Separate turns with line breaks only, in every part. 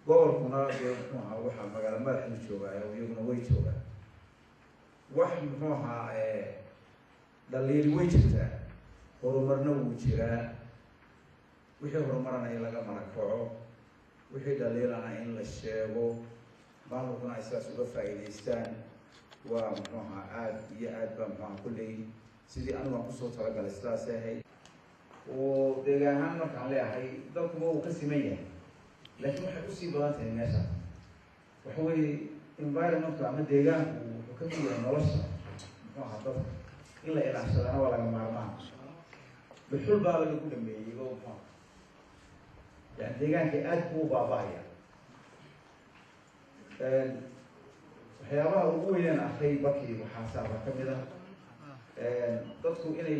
gobolkuna waxa magaalada madaxda joogaa oo iyaguna way joogaan wax muxuu ahaa dhaliili way jirtaa horumarna wuu jiraa wixii horumarana in laga marakaco wixii dhaliilana in la sheego maamulkuna ay sidaas uga faa'iidaystaan waa muxuu ahaa aad iyo aad baa muxuu ahaa kulley sidii anigu aan kusoo talagalay sidaas ahayd oo deegaan ahaan markaan leeyahay dalkuba uu ka siman yahay laakiin waxay usii badan tahay meesha waxa weeye environmentka ama deegaanku wuxuu ka mid yahay nolosha muxuu ahaa dadka in la ilaashadana waa laga maarmaan dhuxul baa laga ku dhameeyey oo muxuu yani deegaanka aad buu baaba'aya waxyaabaha ugu weynaan akray bakii waxaasaaba ka mid ah dadku inay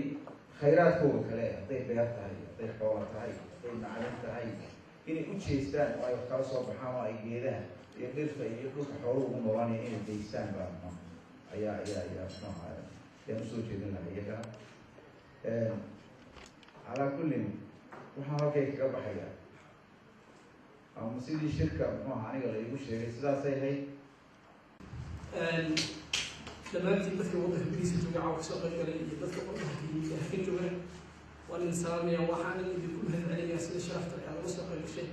khayraadkooda kale hadday beer tahay hadday xoola tahay hadday macalin tahay inay u jeestaan oo ay wax kala soo baxaan oo ay geedaha iyo dhirta iyo dhulka xooluhu ugu noolaanaya inay daystaan baa ayaa yaan usoo jeedin lahaa iyaga calaa kullin waxaan halkay kaga baxaya ama sidii shirka muxuu ahaa aniga la igu sheegay sidaasay ahayd
dhammaantiin dadka waddanka gudihiisa jooga caawa kasoo qayb galay iyo dadka qodobka halkan jooga waan idin salaamaya waxaana idinku mahadcelinayaa sida sharafta aad uga soo qayb gashay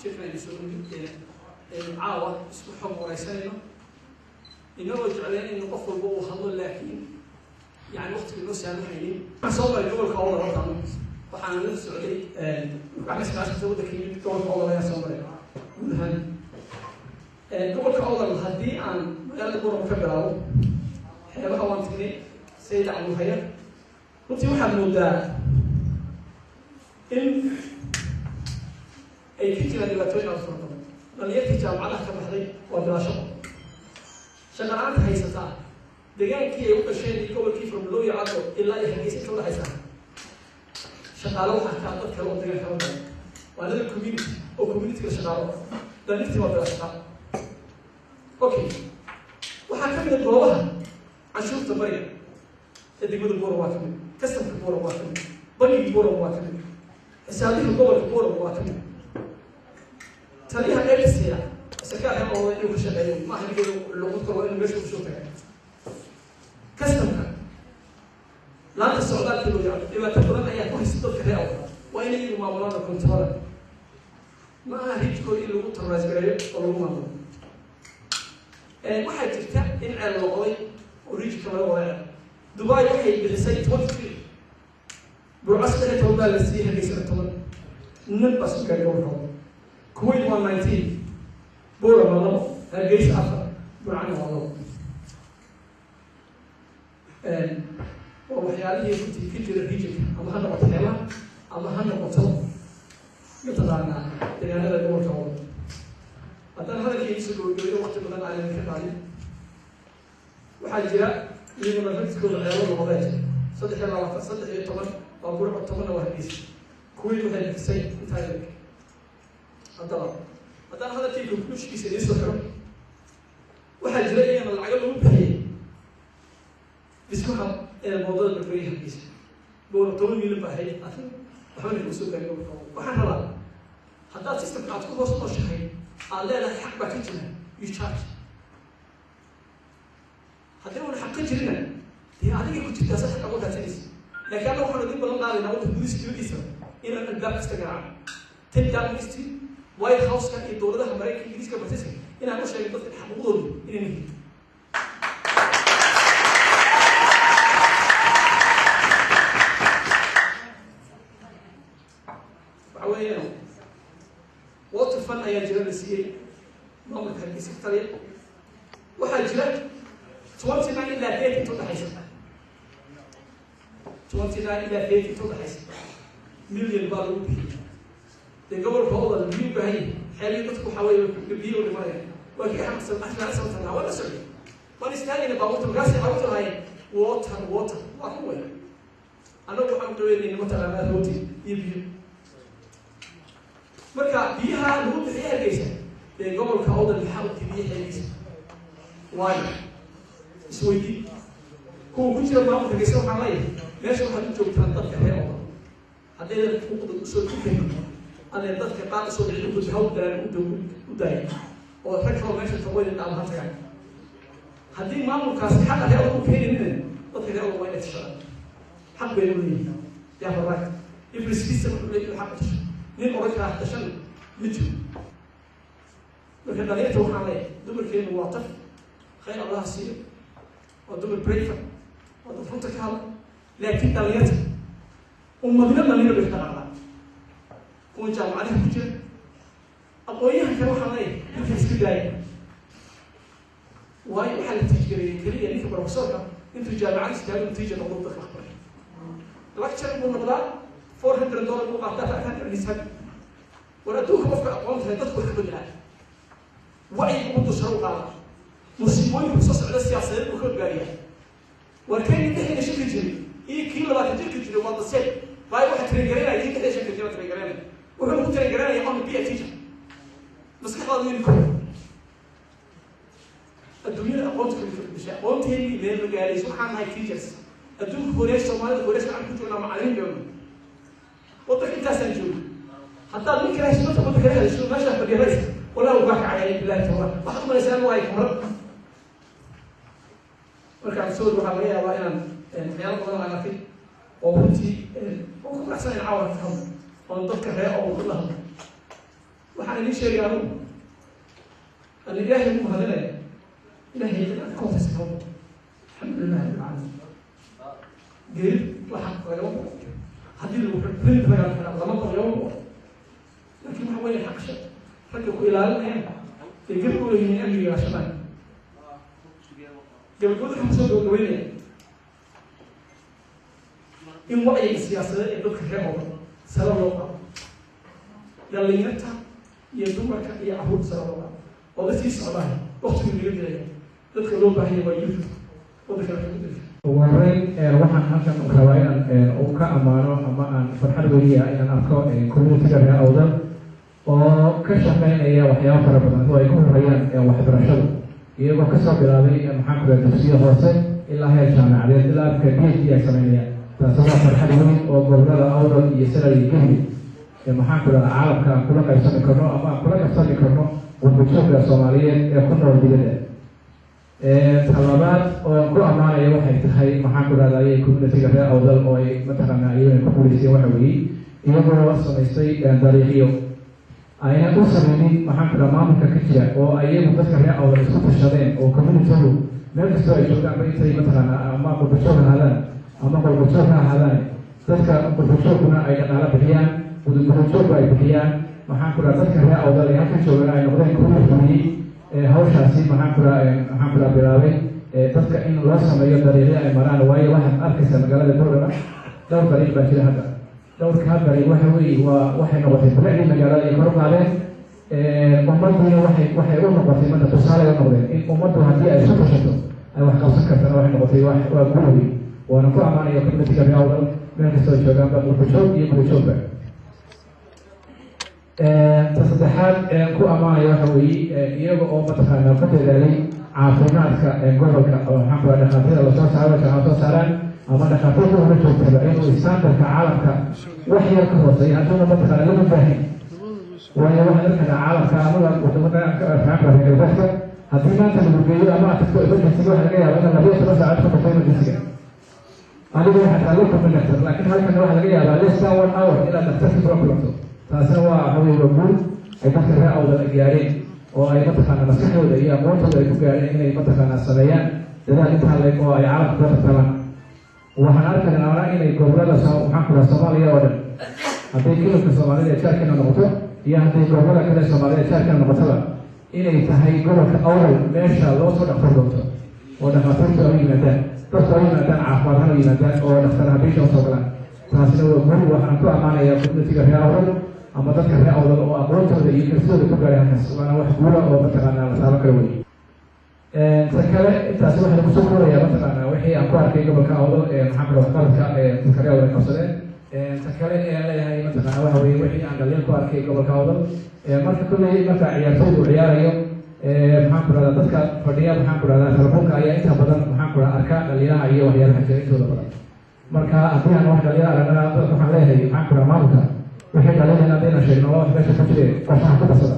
shirkan aynu soo caawa isku xog waraysanayno inagoo jeclaynayno qof walba uu hadlo laakiin yani waqtiga inoo saamahaynin waxaan soo maray gobolka awdal hortaan waxaan la socday waxaa waddanka yimid gobolka awdal ayaa soo maray guud ahaan gobolka awdal haddii aan magaalada boorama ka bilaabo xeebaha waan tagnay sayda cabdulhaya runtii waxaad moodaa in ay ka jiraan dhibaatooyin aad fara badan dhalinyartii jaamacadaha ka baxday waa bilaasho shaqa la-aanta haysataa degaankii ay u dhasheen iyo gobolkii farmalooya caddo ilaa iyo hargeysa ka udhaxaysaa shaqaalo waxaa kaa dad kale oo degaan kala badan waa nada community oo communityga shaqaalo dhalinyartii waa bilaashaqa okay waxaa ka mid a goobaha canshuurta bariga ee degmada boorama waa ka mid kastamka boorama waa ka mid bangiga boorama waa ka mid xisaabiha gobolka boorama waa ka mid taliyaha elsia sakaarka oo inuu ka shaqeeyo maaha nigeedu luqad kale waa inuu meesha kusoo tagay kastamka laanta socdaalka loo yaqaano dhibaato badan ayaa ku haysta dadka reer awda waa inay iyagu maamulaan oo controla ma aha rijkooda in lagu terrorise gareeyo oo lagu maamulo waxaa jirta in ceel noqday oo rijka laga wada dubai waxay bixisay 23 burcas 10 baa la siiyey hargeysa 10 nin baa soo gaaray gobolka kuwait 119 boorama labo hargeysa 4 burcana waa labo waa waxyaalihii runtii ka jira rijka ama ha noqoto xeelaha ama ha noqoto mataqaanaa deegaanada gobolka wada haddana hadalkaygiisa gabagabeyo waqti badan aanan ka qaadin waxaa jira iyaguna ragskooda ceelo noqdeen 13 waa burco 10 waa hargeysa kuwii waxay bixisay intaa yar haddana hadalkii conclusionkiisa idiin soo xiro waxaa jira iyagana lacago lagu bixiyey dhismaha moodada badbaadiya hargeysa boona 10 milyan baa ahayd waxbana kuu soo gaaray gobolka waxaan rabaa haddaad systemka aad ku hoos nooshahay aad leedahay xaq baa ka jira you charge haddii uuna xaq ka jirina dee adiga ku jirtaa sax xaq uga raadsanaysa laakiin anna waxaan idin ballan qaadaynaa waddanka gudihiisa dibadiisa inaan albaab kasta garaaco ten downing street white house-ka iyo dowladaha maraykanka ingiriiska bartiska inaan u sheegin dadka xaquuqdooda inay nihin waxa weeyaan water fund ayaa jira la siiyey maamulka hargeysa ka taliya waxaa jira 29 ilaa 30 inta udhaxaysa 29 ilaa 30 inta udhaxaysa milyan baa lagu bixiyay dee gobolka awdal miyuu baahan yahay xeelihii dadku waxaa weeye biyo dhimanaya waa kii axmed waa la socday waan istaagayna baabuurta markaasay caruurta lahaayeen water waa ku weyn annagu waxaan qabeynayna mataqaanaa rooti iyo biyo marka biyaha lagu bixiya hargeysa dee gobolka awdal maxaa u tibiye xeelihiisa waayo isweydii kuwa ku jira maamulka hargeysa waxaan leeyahay meesha waxaad u joogtaan dadka reer awdal haddaydan xuquuqda usoo tukayn أنا ضدك قاعد صوب عندك وتهود وداي وركبوا ماشي تقول إن الله تعالى هذه ما مكاس حق هذا هو كين منه ضدك هذا هو وين الشرع حق بيقولي يا فرق يبرز في سبب اللي حق نين أورك راح تشل متو لكن دليل توقع عليه دبر كين واطف خير الله سير ودبر بريفر ودفرتك هذا لكن دليل ومدينة دليل بيختار وجاء عليه كتير أقوياء كانوا حالي يمكن استدعاء وهاي محل تشكيلية كلية اللي كبروفيسورها انتو جامعات استدعاء نتيجة نقول دخل أخبار لكتشر بالمقدار $400 مقاطعة أكثر من النساء وردوك وفق أقوام تدخل خبرها وعي قمت شروقها مصيبوين بخصوص على السياسة وكل بارية وكان يدحي شكل جري إيه كيلو لا تجري جري وضع السيد باي واحد تريجرينا يدحي شكل جري تريجرينا وهو ممكن يقرأ يقوم بيئة تيجي بس كيف هذا يكون الدنيا أقوم تكون في أقوم تهني من المجال سبحان هاي تيجرز الدنيا كوريش سومالي كوريش عم كتونا معلمين بيوم وضح أنت سنجول حتى ممكن هاي شنو تقول كذا شنو ما شاف بديرس ولا هو باك عليه بالله تعالى واحد من الإنسان وايد مرة وركع سود وحمية وإنا خيال الله على كده وبنتي وكل أحسن العوار فهم ونذكر هي أو كلها وحنا ليش يا جماعة اللي جاهل مهلنا إلهي كون تسكون الحمد لله رب العالمين قريب وحق يوم هذه البرنت بقى لما يوم لكن هو يحق شيء حقك إلى الآن يقولوا لي أمي يا شباب يقولوا لهم صدق وين إن وعي السياسة يدك هي سلام الله يلي نتا يدومك يا عهود سلام الله وبسي صلاة وقت من الجديد تدخلوا بهي ويجوز ودخل
ومرين waxaan halkan u rabaa inaan u ka amaano ama aan farxad weliya inaan arko community-ga reer awdal oo ka shaqeynaya waxyaabo fara badan oo ay ku horeeyaan waxbarashada iyagoo ka soo bilaabay maxaan ku leeyahay dugsiyo hoose ilaa heer jaamacadeed ilaa PhD ay sameynayaan taasoo waa farxad weyn oo gobolada awdal iyo salary gahri maxaan ku leeyahay caalamka aan kula qaybsani karno ama aan kula qabsani karno bulshada Soomaaliyeed ee ku nool dibadda talabaad oo ku amaanaya waxay tahay maxaan ku leeyahay community-ga reer awdal oo ay mataqaanaa iyaga ku guuleysay waxa weeye iyagoo sameysay dariiqyo ayna u sameeyeen maxaan ku leeyahay maamulka ka jira oo ayagu dadka reer awdal isku tashadeen oo community-gu meel kasta ay joogaan intay mataqaanaa ama bulshada hadaan ama bulshada hadaan dadka bulshaduna ay dhaqaale bixiyaan bulshadu ay bixiyaan maxaan ku leeyahay dadka reer awdal ay halka joogaan ay noqdeen community hawshaasi maxaan ku leeyahay bilaabay dadka in loo sameeyo dariiqyo ay maraan waayo waxaad arkaysaa magaalada Boorama dhowr dariiq baa jira hadda dhowrkaa dariiq waxa weeye waxay noqotay bilicdii magaalada ay kor u qaadeen ummaduna waxay u noqotay marka tusaale u noqdeen in ummaddu haddii ay isu tashato ay wax qabsan kartana waxay noqotay waa guuleey waana ku amaanaya community-ga reer awdal meel kastoo joogaanba bulshood iyo bulshoodba saddexaad ku amaanaya waxa weeye iyaga oo mataqaanaa ku dadaalay caafimaadka gobolka oo maxaan ku leeyahay dhakhaatiirta lasoo saaro waxay soo saaraan ama dhakhaatiirta hore joogtaba inuu standardka caalamka wax yar ka hooseeya hadduna mataqaanaa lama baahin waayo waxaan arkayna caalamka amaga wadamada galbeedka haddii maanta lagu geeyo ama aad tagto emergency-ga waxa laga yaabaa inaad 12 saacadood ka baxdo emergency-ga adigu waxaad taalo kulmin kartaa laakiin halkan waxa laga yaabaa less than 1 hour inaad dhakhtarka kula kulanto taasina waa haweenka guud ay dadka reer awdal gaareen oo ay mataqaanaa maskaxdooda iyo aqoontooda ay ku gaareen inay mataqaanaa sameeyaan dadaal intaa leeg oo ay caalamka kula tartamaan waxaan arkaynaa inay gobolada maxaan ku leeyahay Soomaaliya oo dhan hadday kilobka Soomaalida jaarkana noqoto iyo hadday gobolada kale Soomaalida jaarkana noqotaba inay tahay gobolka awdal meesha loo soo dhaqtar doonto oo dhakhaatiirtu ay yimaadaan dadku ay yimaadaan caafimaad ay yimaadaan oo dhakhtar habisha soo galaan taasina waa guul waxaan ku amaanayaa community-ga reer awdal ama dadka reer awdal oo aqoontooda iyo kalsidooda ku gaaray halkaas waana wax guula oo mataqaanaa la taaban karo wey ta kale intaasi waxaa lagu soo korayaa mataqaanaa wixii aan ku arkay gobolka awdal maxaan ku leeyahay qalabka dadka reer awdal ay qabsadeen ta kale aan leeyahay mataqaanaa waxa weeye wixii aan dhalinyar ku arkay gobolka awdal marka kulley marka ciyaartooydu ciyaarayo maxaan ku leeyahay dadka fadhiya maxaan ku leeyahay telefoonka ayaa inta badan maxaan ku leeyahay arka dhalinyaraha iyo waxyaalaha jira intooda badan marka haddii aan wax dhalinyaro aragnana waxaan leeyahay maxaan ku leeyahay maamulka wixii dhalin haddayna sheegno waa meesha ku jire qorshaha ku darsada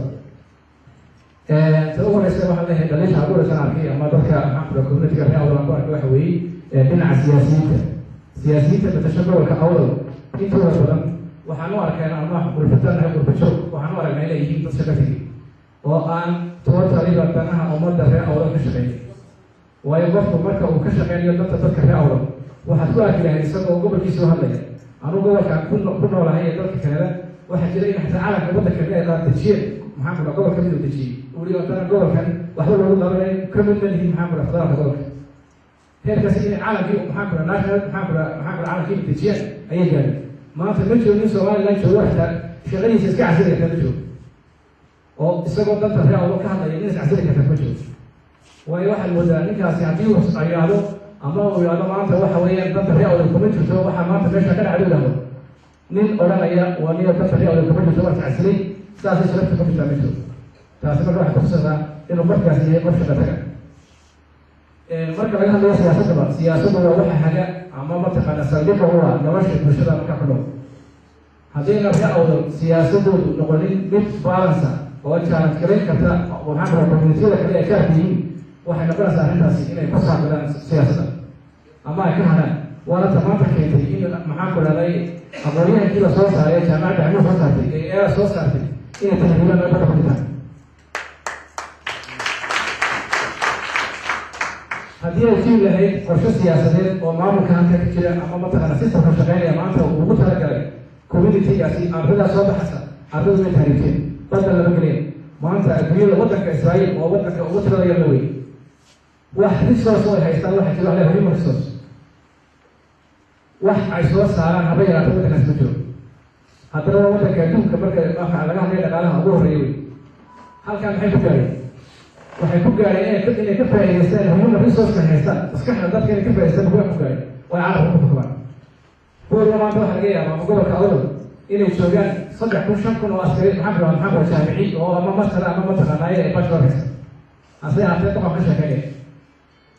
ta ugu horeysa waxaan leeyahay dhaliisha abuuraysan arkay ama dadka maxaa communitiga reer awdal aan ku arkay waxa weeye dhinaca siyaasiyiinta bedasho gobolka awdal intooda badan waxaan u arkayna ama gurbatanaha gurbajoog waxaan u aragnaa inay yihiin dad shaqo tegi oo aan tootaliba danaha ummadda reer awdal ka shaqeynay waayo qofku marka uu ka shaqeynayo dadka reer awdal waxaad ku arki lahayd isagoo gobolkiisa u hadlaya anugu gobolkaan ku noolahay ee dalka kaleda waxaa jira in xataa calanka waddanka ka qaad dejiye maxaa kula gobolka mid uu dejiyey uli haddana gobolkan waxba loogu qabanay ka mid ma lihiin maxaa kula federaalka gobolka heerkaasi inay calankii maxaa kula national maxaa kula calankii dejiyaan ayay gaadhay maanta ma joogo nin somaliland joogo xataa shaqadiisa iska casiri karta ma joogo oo isagoo danta reer awdal ka hadlaya nin is casiri karta ma joogo waayo waxaad moodaa ninkaasi haddii uu ayaado ama uu yidhahdo maanta waxa weeyaan danta reer awdal kuma jirto waxaa maanta meesha ka dhacdo lahdo nin odhanaya waa niyo danta reer awdal kuma jirto waa iscasilay saasay sharafta ku jirtaa ma jiro taasi marka waxay kutusataa inuu qofkaasi yahay qof shaqa taga marka laga hadlayo siyaasadaba siyaasaddu waa waxa haga ama mataqaana saldhiga u ah nolosha bulshada marka ku nool haddayna reer awdal siyaasadoodu noqonin mid balansa oo challenge garayn karta maxaa kala communitiyada kale ay kaarka yihiin waxay noqonaysaa arrintaasi inay ku saaqidaan siyaasadda ama ay ka hadhaan waana tamaanta keentay in maxaa ku dhahday aqoonyahankii la soo saaray jaamacadda xamuud soo saartay ee eera soo saartay inay tahriibaan ay badda ku dhitaan haddii ay jiri lahayd qorshe siyaasadeed oo maamulka halka ka jira ama mataqaana sistamka shaqeynaya maanta uu ugu talagalay communitigaasi ardadaa soo baxasa ardadu way tahriibteen badda lama gelin maanta adduunyada waddanka israa'iil oo waddanka ugu tirada yar la wey wax resource oo ay haystaan waxa jira waxle human resource wax ay soo saaraan haba yaraata waddankaas ma jiro haddana waa waddanka adduunka marka laga hadlaya dhaqaalaha ugu horreeya wey halkan maxay ku gaareen waxay ku gaareen inay ka faa'iidaystaan human resource-ka haystaan maskaxda dadka inay ka faa'idaystaan kuwa ku gaareen way carabka ku xukumaan kuwa maanta waxaa laga yaabaa ama gobolka awdal inay joogaan 3,000-5,000 oo askari maxaa jaamici oo ama masala ama mataqaanaaye ay bachelor haysta hase ahaatee dabcan ka sheekeynaya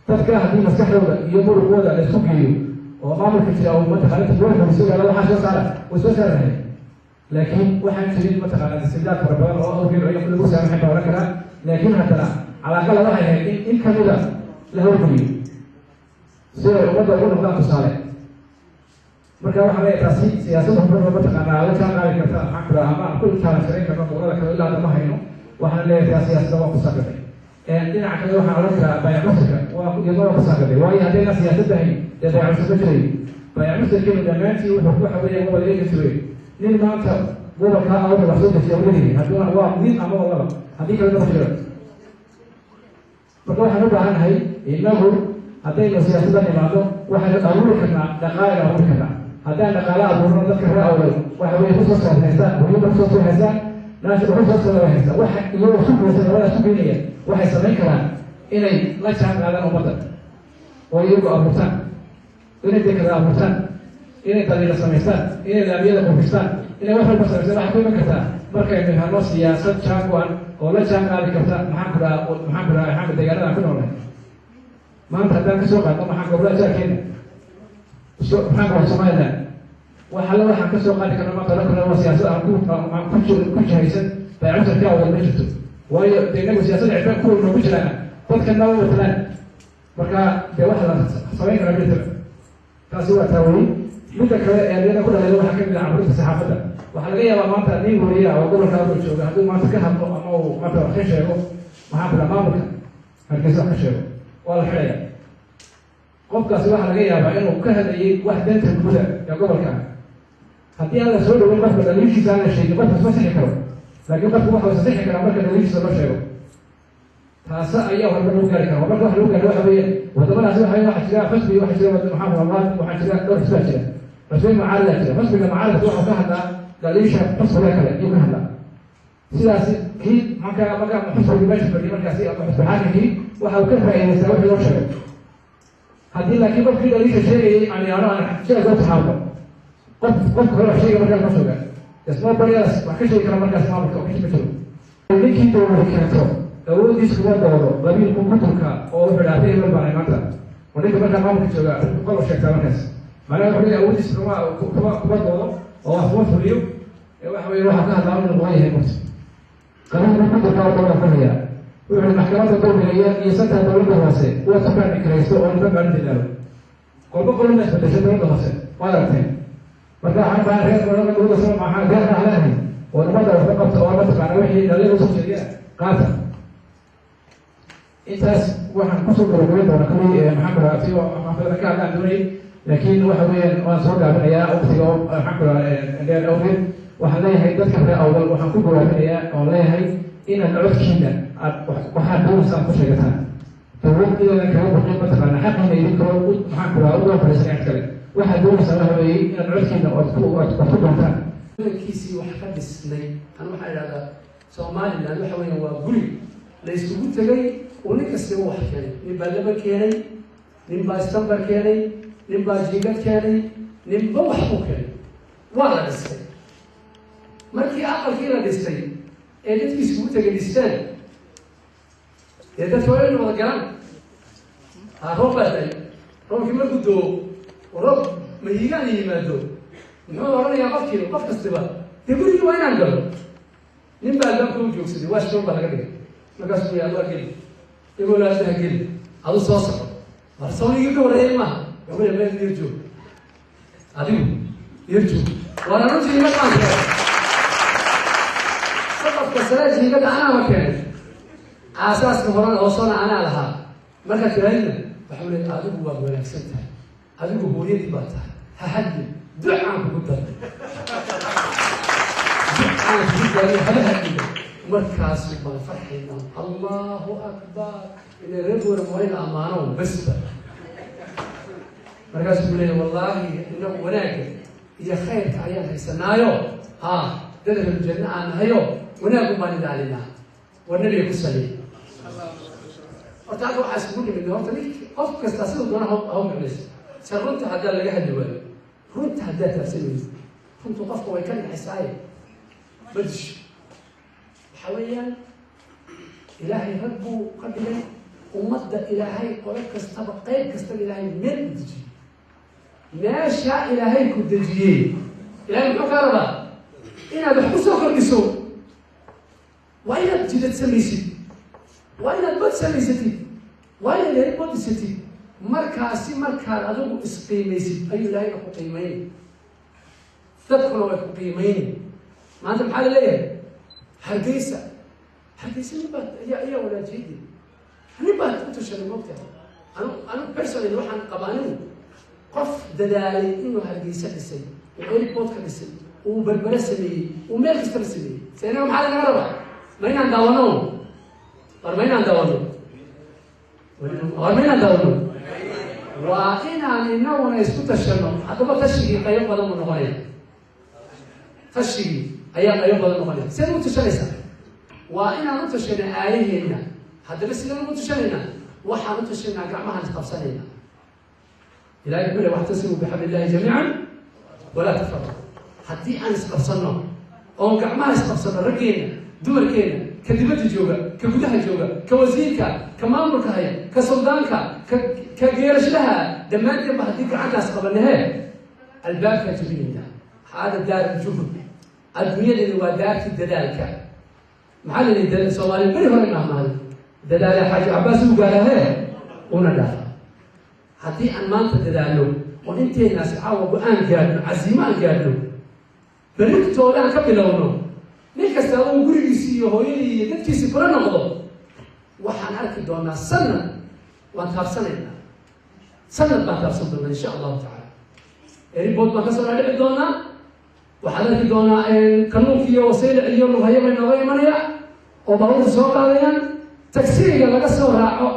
dadka haddii maskaxdooda iyo murugooda la isku geeyo oo maamulka jira oo mataqaana dadweynaha soo gaala waxaa soo saara way soo saari lahayd laakiin waxaan jirin mataqaana istibdaad fara badan oo awgeed ciidanku lagu saamaxay baa oran karaa laakiin haddana calaaqala waxay ahayd in kamida la howlgeliyo si ay ummadda ugu noqdaan tusaale marka waxaa leeyahay taasi siyaasadda hubada mataqaanaa la jaan qaadi karta maxaa kula ama aan ku jaalansareyn karno gobolada kale ilaa hadda ma hayno waxaan leeyahay taa siyaasadda waa ku saaqatay dhinaca kale waxaan odhan karaa bayac-musirka waa iyadoo waa ku saaqatay waayo haddayna siyaasadda hayn dee bayac-musir ma jiray bayac-musirkeenu dhammaantii wuxuu waxa weeya gobol eega jiray nin maanta gobolka awda wax soo dejiya welihi hadduna waa mid ama laba haddii kalena ma jiro marka waxaan u baahannahay inagu haddaynu siyaasadda imaado waxaynu abuuri karnaa dhaqaale abuuri karnaa haddaan dhaqaale abuurno dadka reer awdal waxa weeye resource haystaan muhiimda resource haystaan national resource haystaan waxa iyagoo isu geysan labada isu geynaya waxay samayn karaan inay la jaan qaadaan ummadda oo iyagu abuurtaan inay dekada abuurtaan inay daliila samaystaan inay laamiyada qurxistaan inay wax walba samaystaan waxay ku iman kartaa markaynu helno siyaasad jaan go-an oo la jaan qaadi karta maxaan ku dhaha deegaanada aan ku noolnahay maanta haddaan kasoo qaadno maxaa gobolada jaarkeena maxaan ku dhaha somaliland waxalla waxaan kasoo qaadi karna maanta oran karna waa siyaasad aan ku jihaysan bayac-musirka awdal ma jirto waayo dee inagu siyaasadda cidbaan kuwa noogu jiraana dadka naba watalaan marka dee waxa la samayn karaa military taasi waa taawey midda kale ee iyada ku dhaleeda waxaa kamid ah caburinta saxaafadda waxaa laga yaabaa maanta nin wariya oo gobolka awdal jooga hadduu maanta ka hadlo ama uu maanta wax ka sheego maxaa ku dhaha maamulka hargeysa wax ka sheego waa la xidhaya qofkaasi waxaa laga yaabaa inuu ka hadlayay wax danta guda ee gobolka ah haddii aan la soo dhaweyn qofka dhaliishiisa aan la sheegin qofkas ma sixi karo laakiin qofku waxuu saxi karaa marka dhaliishiisa loo sheego taasa ayaa horba lagu gaari kara marka waxa lagu gaari waxa weeye wadamadaasi waxa jira xusbi waxa jira maxaa walaal waxa jira dhowr xisbaa jira xusbi mucaarada jira xusbiga mucaaradka waxuu ka hadlaa dhaliisha xusbiga kale ayuu ka hadlaa sidaas kii marka xusbiga meesha fadhiya markaasi ama xusbi xaakimkii waxa uu ka faa'iidaystaa wixii loo sheegay haddii laakiin qofkii dhaliisha sheegayay aan yaano aan sheeg loo taxaawdo qofka hore wax sheegay markaas ma jooga small barriers wax ka sheegi kara markaas maamulka oo ma jiro ninkii dowlada keento awoodiis kuma doodo qabiilku kuturka oo wuxuu dhaha hebel baan maanta oo ninka markaa maamulka jooga qolo sheegtaa markaas macnaha wuxuu leeyahay awoodiis kuma doodo oo wax kuma fuliyo waxa weeye waxaa ka hadlaa inuu qoyan yahay marta qabiilka ku jirta oo dowla fahaya wuxuu maxkamadda dowliga iyo santaa dowladda hoose waa tukaan ikraysto oo inta baan dilaalo qolba qolna isbedesha dowladda hoose waad aragteen marka waxaan baa reer dowladda dowladda soo maxaa reer ahleehay oo nabadda waxba qabta oo mataqaana wixii dhalinyaro soo jeediya qaata intaas waxaan kusoo gabagabeyn doona kali maxaan kula si maxkamada ka hadlaan doonay laakiin waxa weeyaan waan soo gaabinayaa waqtiga oo maxaan kula dheer awgeed waxaan leeyahay dadka reer awdal waxaan ku gawaabinayaa oon leeyahay inaad codkiina aad waxaad doonaysaan ku sheegataan dowlad iyadan kaga baqin mataqaana xaqiina idinkoo maxaan kula uga fadhiisan cid kale waxaad doonaysaan waxa weeye inaad codkiina ood ku doontaan
kiisii wax ka dhisnay an waxaa idhahdaa somaliland waxa weeyaan waa guri la isugu tegay oo nin kasta u wax keenay nin baa laba keenay nin baa stambar keenay nin baa jiingad keenay ninba wax u keenay waa la dhistay markii aqalkii la dhistay ee dadkii isugu tegay dhisteen dee dadka waa inay wada galaan roob baa day roobkii markuu doo roob mahiigaan yimaado muxuu oranayaa qofkiiba qof kastiba dee gurigii waa inaan galo nin baa albaabka u joogsaday waa shitoon baa laga dhigay markaasuu yaa waa geli igoo laadaha geli adu soo soco marsooniga ka wareeyay maaha gabadha meel yar joog adigu yar joog waana runtii iga qaanka saqafka saraajiigada anaa ma keenay aasaaska horena hoosona anaa lahaa marka kiraayna waxau leey adigu waad wanaagsan tahay adigu hooyadii baa tahay ha hadli ducaan kugu daray ducaan kugu daray haba hadliga markaasu baan farxayna allahu akbar ila reerkooda waa in ammaano basba markaasuu leeyahay wallaahi inagu wanaagga iyo khayrka ayaan haysanaayo dadal janno aan nahayo wanaagu baan ilaalinaa waa nabiga ku saliya horta halka waxaa isugu nimid horta nin qof kasta siduu doona ha u micnayso se runta haddaa laga hadli waayo runta haddaa taabsanayso runtu qofka way ka dhexaysaaye badisho waxa weeyaan ilaahay rag buu ka dhigay ummadda ilaahay qolo kastaba qayb kastaba ilaahay meel ku dejiyey meesha ilaahay ku dejiyey ilaahay muxuu kaa rabaa inaad wax ku soo kordhiso waa inaad jidad samaysid waa inaad bad samaysatid waa inaad heri bad dhisatid markaasi markaad adigu isqiimaysid ayuu ilaahayna ku qiimayni dadkuna way ku qiimayni maanta maxaa la leeyahay hargeysa nin baad ayaa walaajiyadii nin baad ku tashaday moogtahay anu personally waxaan qabaanin qof dadaalay inuu hargeysa dhisay uu airportka dhisay uu berbere sameeyey uu meel kastaba sameeyey seenaga maxaa lagaga rabaa ma inaan daawano war ma inaan daawano waa inaan inaguna isku tashano haddaba tashigii qaybo badan buu noqonaya tashigii ayaa qaybo badan noqonaya sidaad u tashanaysaa waa inaan u tashana aayaheenna haddaba sidaan ugu tashanayna waxaan u tashanaa gacmahaan isqabsanayna ilahay wuxuu le waxtasimuu bixabli illahi jamiican walaa tafaraqu haddii aan isqabsanno oon gacmaha isqabsanno raggeena dumarkeena ka dibadda jooga ka gudaha jooga ka wasiirka ka maamulka haya ka suldaanka ka geerashadaha dhammaanteenba haddii gacantaas qabanahe albaabkaa jabinayna haada daar aljuhud adduunyadeeda waa daarti dadaalka maxaa la yidhi soomaali beri hore dhahmaada dadaala xaaji cabbaas u gaarahe una dhaha haddii aan maanta dadaalno oo inteenaasi caawa go-aan gaadhno casiimo aan gaadhno berintooda aan ka bilowno nin kasta aduu gurigiisii iyo hooyadii iyo dadkiisii kula noqdo waxaan arki doonaa sanad waan taabsanaynaa sanad baan taabsan doonaa insha allahu tacala eribood baan kasoo dhaadhici doonaa waxaad arki doonaa kalluunki iyo wasaylac iyo lughayo bay nooga imanaya oo baabuurta soo qaadayaan tagsiga laga soo raaco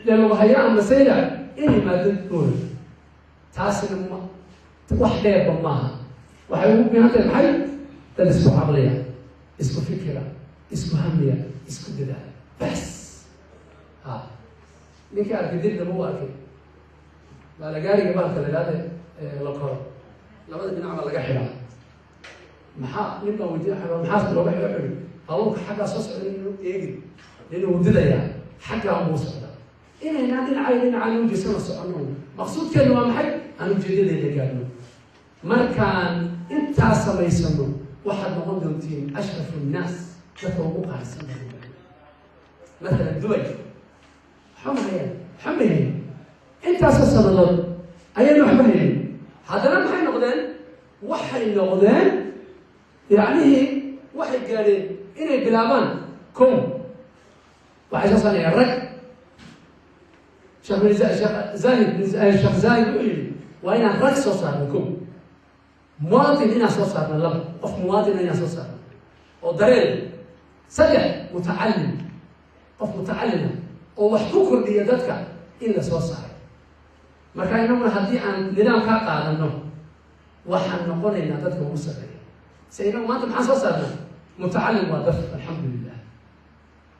ee lughayo ama saylac in yimaado ooy taasina wax dheerba maaha waxay ugu fiican tahay maxay dad isku caqliya isku fikira isku hamiya isku dadaala bas ninka arkay dibdaba u arkay baalagaariga baalka la idhahda la koro labada dhinac baa laga xidhaa maxaa nin baa weydiya maxaas looga xidho xidhi baabuurka xaggaa soo socda inuu eegin inuu didayaa xaggaa muu socda inaynaan dhinacaan ujeesana soconno maqsuudkeenu waa maxay aan ujeedadeeda gaadhno markaan intaa samaysano waxaad noqon doontiin ashrafu nnaas dadka ugu qaalisan مثلا دبي حمهين حمهين انت اساس النظر اي نوع حمهين هذا ما حي نقدان وحي نقدان يعني وحي قالين اني بلابان كوم وحي اساسا يرك شيخ زاهد الشيخ زاهد وين الرك صار لكم مواطن هنا صار لنا اوف مواطن هنا صار ودليل سجع متعلم qof mutacalima oo wax ku kordhiya dadka in la soo saaro marka inaguna haddii aan nidaam ka qaadano waxaan noqonaynaa dadka ugu sarreeya se inagu maanta maxaan soo saarnaa mutacalim waa dad alxamdulilah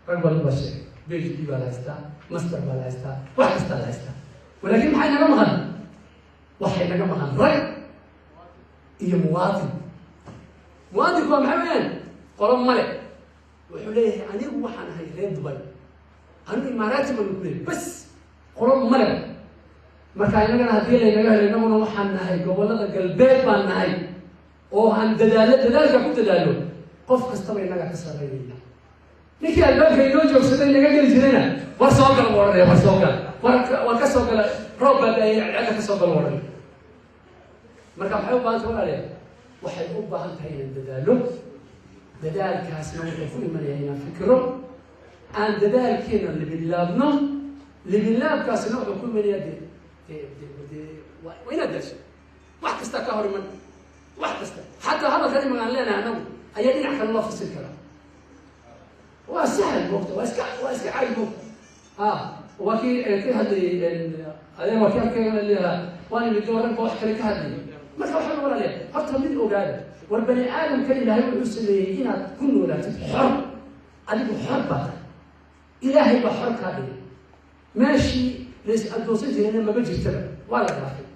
rag badan baa sheegay PhD baa la haystaa master baa la haystaa wax kastaa la haystaa walaakin maxay naga maqan waxay naga maqan rag iyo muwaadin muwaadinku waa maxay weyaan qolo male wuxuu leeyahay anigu waxaan ahay reer dubay anigu imaaraati baan ku leeyahay bas qolo male marka inagana haddii laynaga helo inaguna waxaan nahay gobollada galbeed baan nahay oo aan dadaalka ku dadaalo qof kastaba inaga ka sarreynayna ninkii albaabka inoo joogsaday naga geli jirayna war soo gal buu odhanaya war soo gal war ka soo gala roob baa cedda ka soo gal buu odhanaya marka maxay u baahan tahay walaalayaal waxay u baahan tahay inaan dadaalo dadaalkaasna wuxuu ku imanaya inaan fikiro aan dadaalkeena libilaabno libilaabkaasna wuxuu ku imanaya waa inaad daasho wax kasta ka hor iman wax kasta xataa hadalkan imagaan leenahay anagu ayaa dhinac kale loo fasiri karaa waa sahal moogta waa iska caadi moogta waa kii ka hadlayay adee waa kii arkayga leeyahaa waan imid dooranka wax kale ka hadlayay marka waxaan walaalayaa horta mid ogaada war bani aadamka ilaahay wuxuu sameeyey inaad ku noolaatid xor adigu xor baa ilaahay baa xor kaa dhigay meeshii lays addoonsan jirayna maba jirtaba waa la dhaafay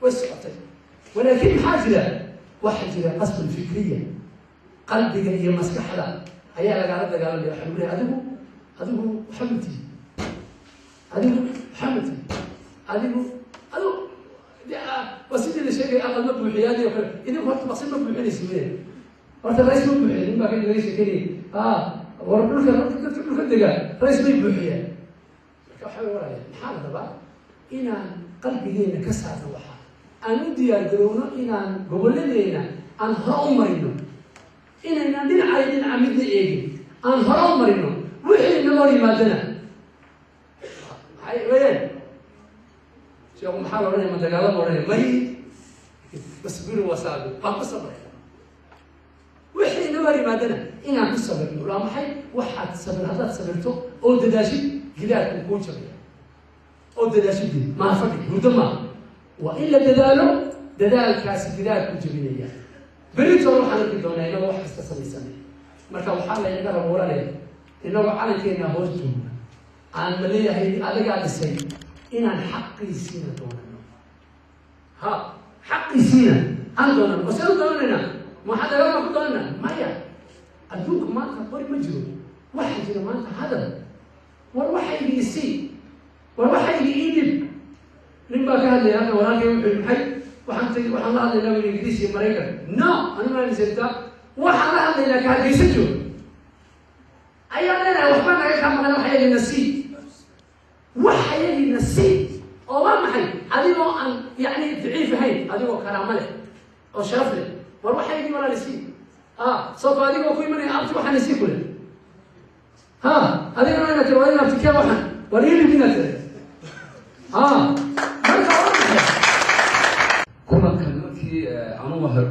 way socotay walaakin maxaa jira waxaa jira qasbul fikriya qalbiga iyo maskaxda ayaa lagala dagaalamaya waxaa lagu leeyahay adigu xamati وسيدي اللي شيء أقل مبلغ حيادي إذا كنت مقصد مبلغ حيادي سوين ورت الرئيس مبلغ حيادي ما كان الرئيس كذي وربنا كنت دقا رئيس مبلغ حيادي كحول ورايا الحال هذا إن قلبي لينا كسر روحه أنا ودي أقولونه إن قبل لينا أن هرم مرينه إن عندنا عايدين عمدنا إيه أن هرم مرينه وحي نمري ما دنا هاي وين شيخ محمد وراني ما دقالم وراني مي بس بيرو وسابي ما صبر وحي نمري ما دنا إن عم صبر ولا ما حي واحد صبر هذا صبرته أو دداشي قلات نكون شبيه أو دداشي دي ما فرق هدما وإلا ددال كاس قلات كجبينية بريت روح على الدنيا إنه واحد استصلي سنة مركب وحلا يقرب وراني إنه على كينا هوجتهم عن مليه هي على قاعد السيد إن حقي سينا دوننا ها حقي سينا أنا دوننا بس أنا دوننا ما حدا يوم أكون دوننا ما يا أدوك ما تقول مجرور واحد إذا ما هذا والواحد يسي والواحد يجيب لما كان لي أنا وراك يوم الحي وحنتي وحنا هذا لو الإنجليزي أمريكا لا أنا ما نسيتها وحنا هذا اللي كان يسجل أيوة أنا وحنا كان أنا وحيد النسي وحيد النسي أو ما محي هذه أن يعني ضعيف هاي هذه كرامة له أو شرف له والوحيد ولا نسي صوت هذه وكل من أبتي وحنا نسي كله هذه أنا تروي أنا أبتي كوحنا وريني بيناتنا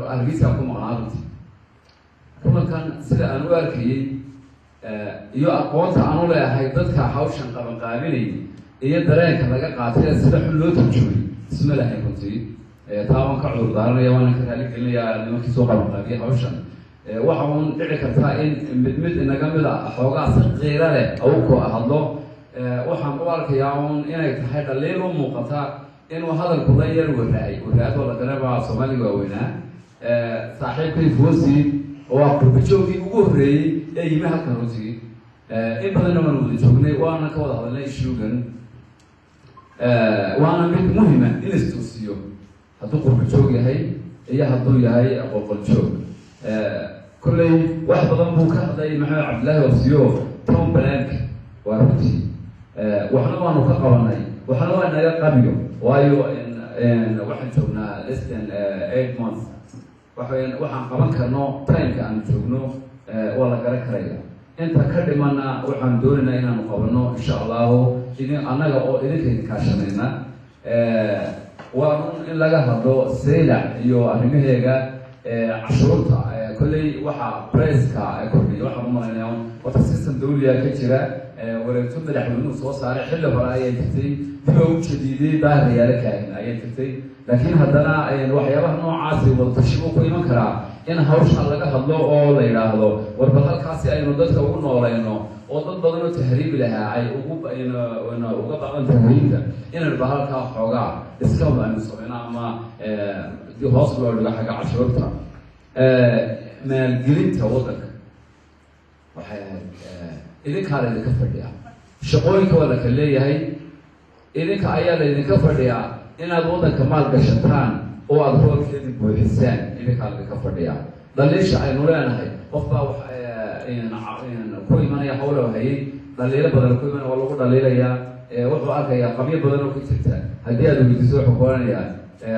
hargeysa ku maqnaadunti kulankan sida aan u arkayay iyo aqoonta aan u leeyahay dadka hawshan qabanqaabinayay iyo dareenka laga qaatay sida xun loo turjumay isma lahayn runtii taaban ka cudur daaranaya waan ka raali gelinayaa nimankii soo qabanqaabiyay hawshan waxa uun dhici kartaa in mid inaga mid ah xoogaa si qiira leh oo ku hadlo waxaan u arkayaa uun inay tahay dhaliil u muuqata inuu hadalku la yar waraado la dareema Soomaaliga waaweynaa saaxiibkii Foosi oo qurbajoogii ugu horeeyay ee yimi halkan runtii in badan oo wada joognay waana ka wada hadalnay ishuugan waana mid muhiim ah in istuusiyo hadduu qurbajoog yahay iyo hadduu yahay qolqoljoog. kolley wax badan buu ka hadlay maxamed cabdillaahi wafsiyo town plank waa runtii waxna waanu ka qabanay waxna waa naga qabiyo waayo waxaan joognaa less than 8 months waxaan qaban karno timeka aan joogno waa la garan karaya inta ka dhimana waxaan doonaynaa inaanu qabano insha allahu annaga oo idinka kaashanayna waa in laga hadlo saylac iyo arrimaheega cashuurta kolley waxaa presska kordhiya waxaan u malaynaya wata system dawliya ka jira wareegto madaxweynuhu soo saaray xilli hore ayay jirtay dib oo u jadiiday daahirayaala kaahin ayay jirtay laakiin haddana waxyaabaha noocaasi wadatashi uu ku iman karaa in hawsha laga hadlo oo la yidhaahdo warbal halkaasi aynu dadka ugu noolayno oo dad badan oo tahriibi lahaa ay uga baqan tahriibka inaynu bahalkaa xoogaa discount aynu samayno ama hoos loo dhigo xagga cashuurta maalgelinta waddanka waxay ahayd idinkaa laydinka fadhiyaa shaqooyinka waa laka leeyahay idinka ayaa laydinka fadhiyaa inaad waddanka maal gashataan oo aada roolkeedii buuxisaan idinkaa laydinka fadhiyaa dhaliisha aynu leenahay qof baa wax ku imanaya hawlo hayay dhaliilo badan ku imanaya waa lagu dhaliilayaa wuxuu arkayaa qabyo badan oo ku jirta haddii aad weydiiso wuxuu qoranayaa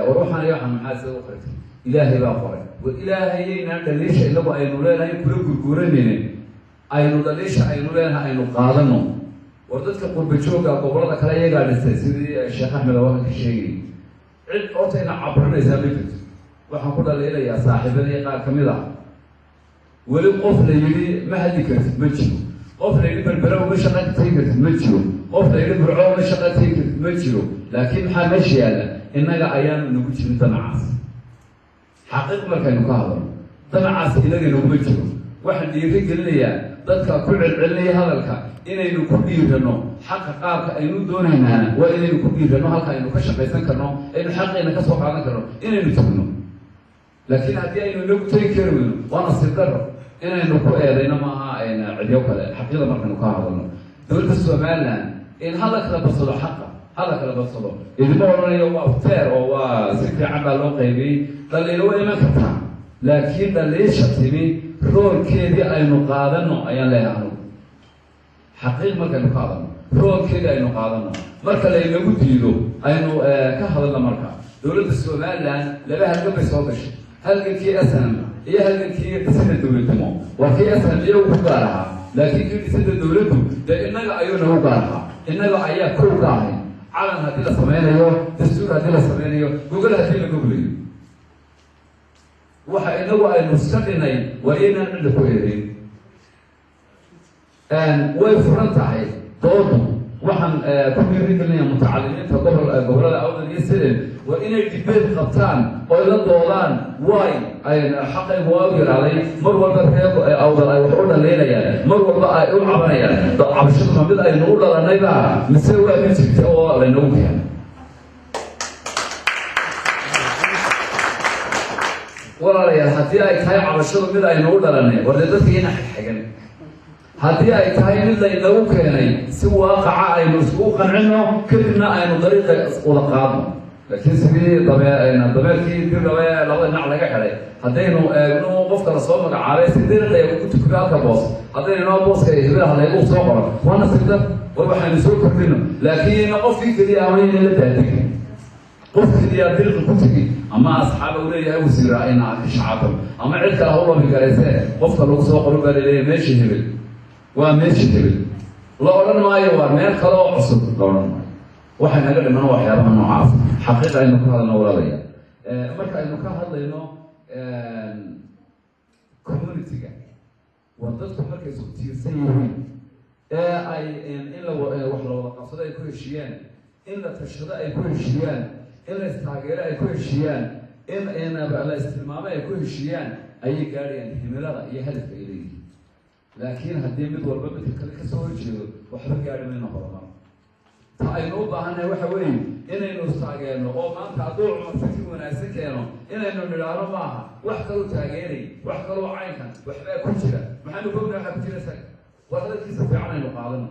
war waxaan iyo waxaan maxaa sida u qortay ilaahay baa qoray war ilaahayaynaan dhaliisha inagu aynu leenahay kula gurguranaynin aynu dhaliisha aynu leenahay aynu qaadano war dadka qurba jooga gobolada kale iyagaa dhistay sidii sheekh axmed awakan ka sheegayay cid hortayna caburinaysaa ma jirto waxaan ku dhaliilayaa saaxiibadii qaar ka mid ah weli qof la yidhi ma hadli kartid ma jiro qof la yidhi berbera uma shaqa tegi kartid ma jiro qof la yidhi burco uma shaqa tegi kartid ma jiro laakiin maxaa meesha yaalla innaga ayaanu nagu jirin damacaas xaqiiq markaynu ka hadalno damacaas inaga naguma jiro waxaan dhiiri gelinayaa dadka ku celcelinaya hadalka inaynu ku dhiirano xaqa qaabka aynu doonaynaana waa inaynu ku dhiirano halka aynu ka shaqaysan karno aynu xaqeena kasoo qaadan karno inaynu tagno laakiin haddii aynu inagu tegi kari weyno waa nasiib daro inaynu ku eedayno maaha cidyo kale xaqyada markaynu ka hadalno dowladda somaliland in hala kala badsado xaqa hala kala badsado idima odhanayo waa fair oo waa si fiican baa loo qaybiyey dhaliilo waa iman kartaa laakiin dhaliisha timi roolkeedii aynu qaadano ayaan leeyahay anugu xaqiiq markaynu ka hadalno roolkeedii aynu qaadano marka laynagu diido aynu ka hadalno marka dowladda somaliland laba halgan bay soo gashay halgankii snm iyo halgankii dhisida dowladnimo waa kii snm iyagu ku gaar ahaa laakiin kii dhisida dowladdu dee innaga ayuu nagu gaar ahaa innaga ayaa kow ka ahay calan haddii la sameynayo dastuur haddii la sameynayo gogol haddii la goglayo waxa inagu aynu iska dhinay waa inaan cidda ku eedayn way furan tahay doodu waxaan ku dhiirigelinaya mutacalimiinta gobolada awdal iyo siden waa inay dibeyt qabtaan oy la doodaan way xaqaygu waa u yaraaday mar walba reer awdal ay wax u dhaleynayaan mar walba ay u cabanayaan cabashaduma mid aynu u dhalanayba mise waa mid jirta oo laynagu keenay walaalayaal haddii ay tahay cabashadu mid aynu u dhalanay war dee dadka ina xigxigan haddii ay tahay mid laynagu keenay si waaqaca aynu iskugu qancino kadibna aynu dariiqa wada qaadno laakiin sidii dameerkii dirgabe labada dhinac laga xidhay haddaynu eegno qofka la soo magacaabay si dariiqa ugu tukado halka boos haddaynu inoo booska hibilaha laygu soo qoro waana sibdar war waxaynu soo kordhino laakiin qofkii keliya amayna la daadegin qof keliya dariiqa ku tegi ama asxaaba uu leeyahay wasiira ayna shacabka ama cid kale ha u labi garaysee qofka lagu soo qoro baa laleeyahay meesha hebel waa meesha hebel la odhan maayo waa meel kale oo cusub la odhan maayo waxay naga dhiman waxyaabaha noocaas xaqiiqa aynu ka hadalno walaalaya marka aynu ka hadlayno community-ga waa dadku markay isku tiirsan yihiin ay in wax la wada qabsado ay ku heshiiyaan in la tashado ay ku heshiiyaan in la istaageero ay ku heshiiyaan in la istilmaamo ay ku heshiiyaan ayay gaadhayaan himilada iyo hadafka ay leeyihiin laakiin haddii mid walba midka kale kasoo horjeedo waxba gaadhi mayno horumar ta aynu u baahannahay waxa weeye inaynu istaageerno oo maanta hadduu cumar fikir wanaagsan keeno inaynu nidhaahno maaha wax kaloo taageeray wax kaloo caynkan waxbaa ku jira maxaanu fogna waxaa ku jira isaga war hadalkiisa fiican aynu qaadano